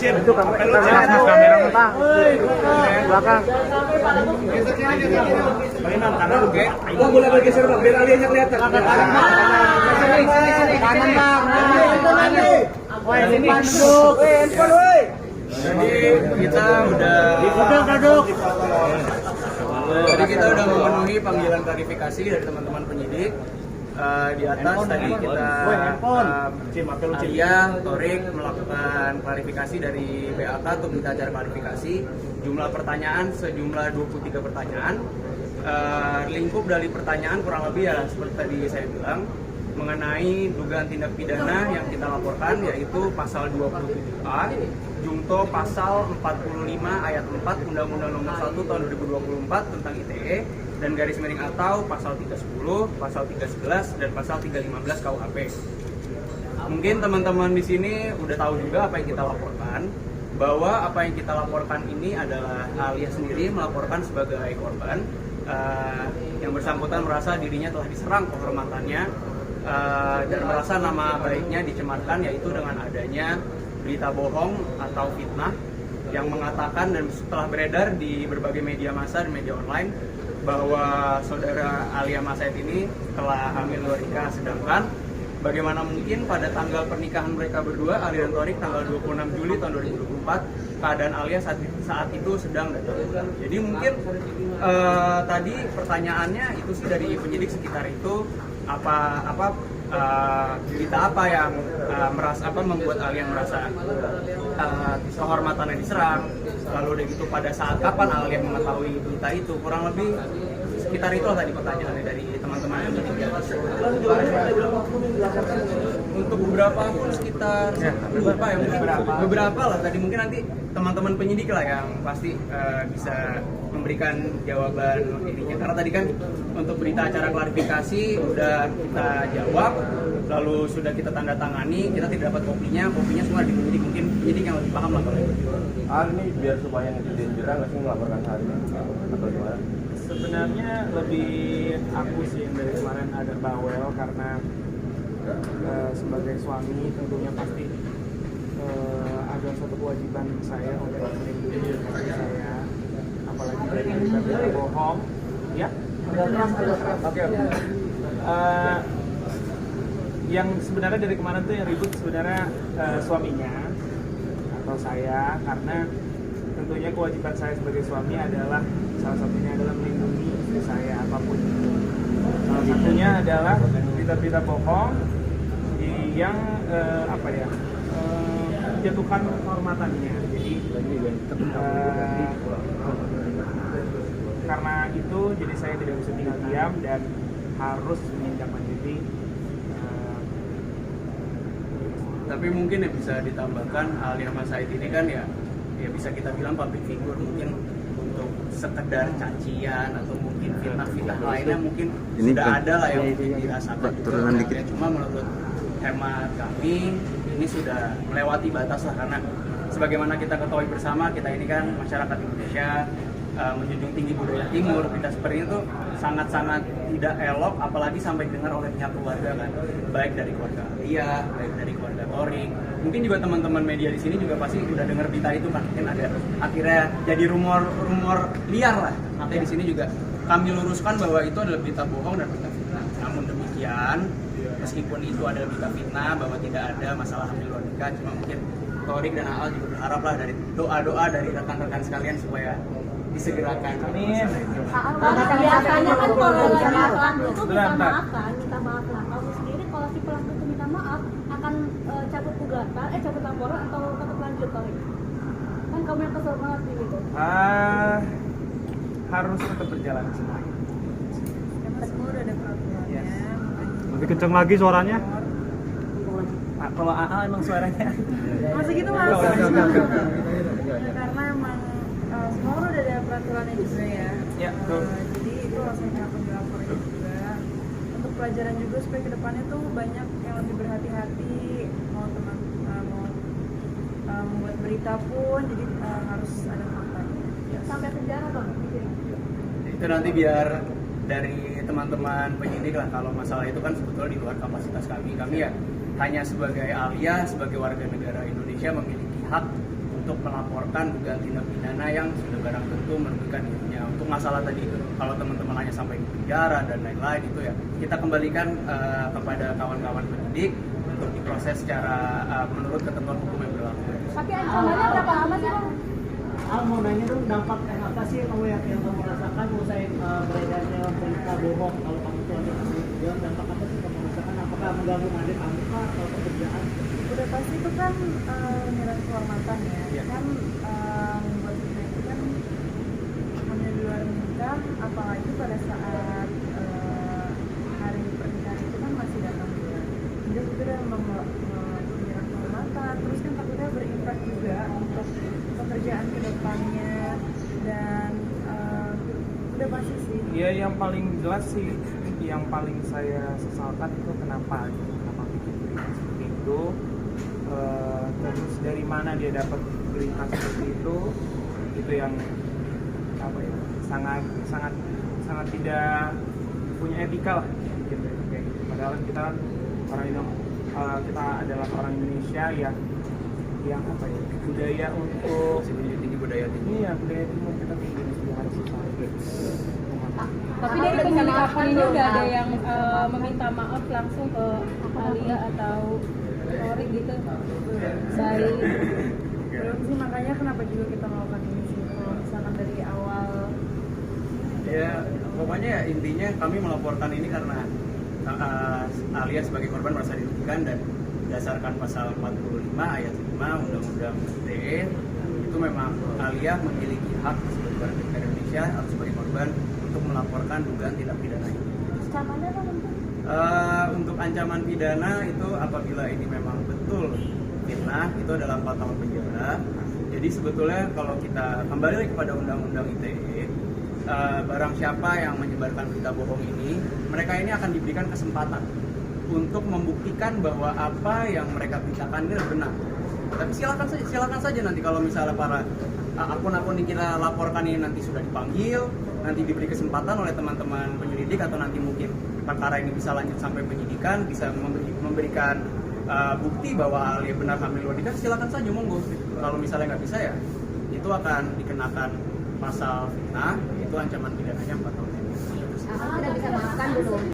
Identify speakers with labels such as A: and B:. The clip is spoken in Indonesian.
A: Cip.
B: Itu kamera Bang. Belakang.
A: Bagaimana kanan oke?
C: Bang, boleh bergeser Bang, biar aliannya kelihatan.
B: Kanan Bang. Woi, ini duduk.
A: Jadi kita udah
B: Duduk.
A: Jadi kita udah memenuhi panggilan klarifikasi dari teman-teman penyidik. Di atas tadi kita Alia, Torik melakukan klarifikasi dari BAK untuk minta acara klarifikasi. Jumlah pertanyaan sejumlah 23 pertanyaan. Lingkup dari pertanyaan kurang lebih ya seperti tadi saya bilang mengenai dugaan tindak pidana yang kita laporkan, yaitu pasal 27A Jungto pasal 45 ayat 4 Undang-Undang Nomor 1 Tahun 2024 tentang ITE dan garis miring atau pasal 310, pasal 311 dan pasal 315 KUHP. Mungkin teman-teman di sini udah tahu juga apa yang kita laporkan, bahwa apa yang kita laporkan ini adalah Alia sendiri melaporkan sebagai korban. Yang bersangkutan merasa dirinya telah diserang kehormatannya dan merasa nama baiknya dicemarkan, yaitu dengan adanya berita bohong atau fitnah yang mengatakan dan setelah beredar di berbagai media massa dan media online bahwa saudara Alia Mas Said ini telah hamil 2 nikah, sedangkan bagaimana mungkin pada tanggal pernikahan mereka berdua, Alia dan Torik, tanggal 26 Juli tahun 2024, keadaan Alia saat itu sedang datang. Jadi mungkin tadi pertanyaannya itu sih dari penyidik sekitar itu berita apa yang membuat Alia merasa kehormatannya diserang, lalu udah gitu pada saat kapan Alia mengetahui berita itu, kurang lebih sekitar itulah tadi pertanyaannya dari teman-teman yang bertiga. Untuk beberapa pun sekitar beberapa ya, mungkin beberapa lah tadi, mungkin nanti teman-teman penyidik lah yang pasti bisa memberikan jawaban ininya, karena tadi kan untuk berita acara klarifikasi udah kita jawab, lalu sudah kita tanda tangani, kita tidak dapat kopinya semua di penyidik, mungkin penyidik yang lebih paham lah kalau itu.
D: Ini biar supaya netizen jerah nggak sih melaporkan hari ini atau gimana?
E: Sebenarnya lebih aku sih yang dari kemarin agak bawel karena sebagai suami tentunya pasti ada suatu kewajiban saya untuk melindungi istri saya, apalagi dari berita bohong, ya. Oke. Yang sebenarnya dari kemarin tuh yang ribut sebenarnya suaminya atau saya, karena tentunya kewajiban saya sebagai suami adalah salah satunya adalah melindungi istri saya apapun itu. Salah satunya adalah berita-berita bohong yang menjatuhkan kehormatannya. Jadi karena itu jadi saya tidak bisa tinggal diam dan harus menindaklanjuti.
A: Tapi mungkin yang bisa ditambahkan, Alia Mas Said ini kan ya bisa kita bilang public figure, mungkin untuk sekedar cacian atau mungkin fitnah lainnya mungkin ini sudah ada lah yang mungkin dirasakan juga. Cuma menurut hemat kami ini sudah melewati batas lah, karena sebagaimana kita ketahui bersama, kita ini kan masyarakat Indonesia menjunjung tinggi budaya timur, kita seperti itu sangat-sangat tidak elok, apalagi sampai dengar oleh pihak keluarga kan, baik dari keluarga Alia, baik dari keluarga Torik, mungkin juga teman-teman media di sini juga pasti udah dengar berita itu kan, mungkin ada akhirnya jadi rumor liar lah. Makanya di sini juga kami luruskan bahwa itu adalah berita bohong dan berita fitnah. Namun demikian, meskipun itu adalah berita fitnah bahwa tidak ada masalah hamil luar nikah, cuma mungkin Torik dan Aal juga berharap lah dari doa-doa dari rekan-rekan sekalian supaya disegerakan.
E: Amin.
F: Biasanya kan kalau dilakukan itu minta maaf lah. Kamu sendiri kalau si pelaku itu minta maaf akan cabut gugatan, cabut laporan atau tetap lanjut Torik? Kan kamu yang kesel banget gitu.
E: Harus tetap berjalan semuanya.
G: Semua udah ada peraturannya.
B: Lebih kenceng lagi suaranya.
E: Kalau AA emang suaranya
G: Masih gitu mas. Karena emang semua udah ada peraturannya juga ya.
E: Ya, betul.
G: Jadi itu langsung akan dilaporin juga. Untuk pelajaran juga supaya kedepannya tuh banyak yang lebih berhati-hati. Mau membuat berita pun, jadi harus ada faktanya.
F: Sampai penjara dong.
A: Itu nanti biar dari teman-teman penyidik lah, kalau masalah itu kan sebetulnya di luar kapasitas kami ya hanya sebagai Alia, sebagai warga negara Indonesia memiliki hak untuk melaporkan dugaan tindak pidana yang sudah barang tentu merugikan dirinya. Untuk masalah tadi kalau teman-teman hanya sampai di penjara dan lain-lain itu ya kita kembalikan kepada kawan-kawan penyidik untuk diproses secara menurut ketentuan hukum yang berlaku.
F: Tapi ancamannya berapa lama sih Bang?
B: Mau nanya dong, dampak apa sih kamu yang kamu rasakan usai beredarnya berita bohong kalau kamu tuh ada kemudian dampak apa sih kamu rasakan? Apakah mengganggu adik kamu kah atau pekerjaan?
G: Udah pasti itu kan menyerang kehormatan ya.
A: Iya.
G: Kan membuat kita itu kan hanya di luar nikah, apalagi pada saat hari pernikahan itu kan masih datang bulan. Jadi itu udah menyerang kehormatan. Terus kan takutnya berimpact juga untuk pekerjaan kedepannya dan udah pasti sih.
E: Ya yang paling jelas sih, yang paling saya sesalkan itu kenapa bikin berita seperti itu. Terus dari mana dia dapat berita seperti itu yang apa ya, sangat tidak punya etika lah bikin berita kayak gitu. Padahal kita kita adalah orang Indonesia yang apa ya, budaya untuk
A: Tinggi budaya tinggi.
E: iya budaya timur kita tinggi juga harus
F: Tapi dari pemilik akun ini udah ada yang meminta maaf langsung ke Alia atau Rory gitu. Baik.
G: Belum sih, makanya kenapa juga kita melakukan ini sih. Kalau misalkan dari awal
A: Ya, pokoknya ya intinya kami melaporkan ini karena Alia sebagai korban merasa dirugikan dan berdasarkan pasal 45 ayat 5 Undang-Undang ITE itu memang Alia memiliki hak sebagai warga negara Indonesia atau sebagai korban untuk melaporkan dugaan tindak pidana ini.
F: Ancamannya apa bentuk?
A: Untuk ancaman pidana itu apabila ini memang betul fitnah itu adalah 4 tahun penjara. Jadi sebetulnya kalau kita kembali lagi kepada Undang-Undang ITE, barang siapa yang menyebarkan berita bohong ini, mereka ini akan diberikan kesempatan untuk membuktikan bahwa apa yang mereka beritakan ini benar. Tapi silakan saja nanti kalau misalnya para akun-akun yang kita laporkan ini nanti sudah dipanggil, nanti diberi kesempatan oleh teman-teman penyelidik atau nanti mungkin perkara ini bisa lanjut sampai penyidikan, bisa memberikan bukti bahwa Alia benar hamil luar nikah, silakan saja monggo. Kalau misalnya nggak bisa ya itu akan dikenakan pasal fitnah, itu ancaman pidananya 4 tahun.
F: Tidak bisa maafkan dulu.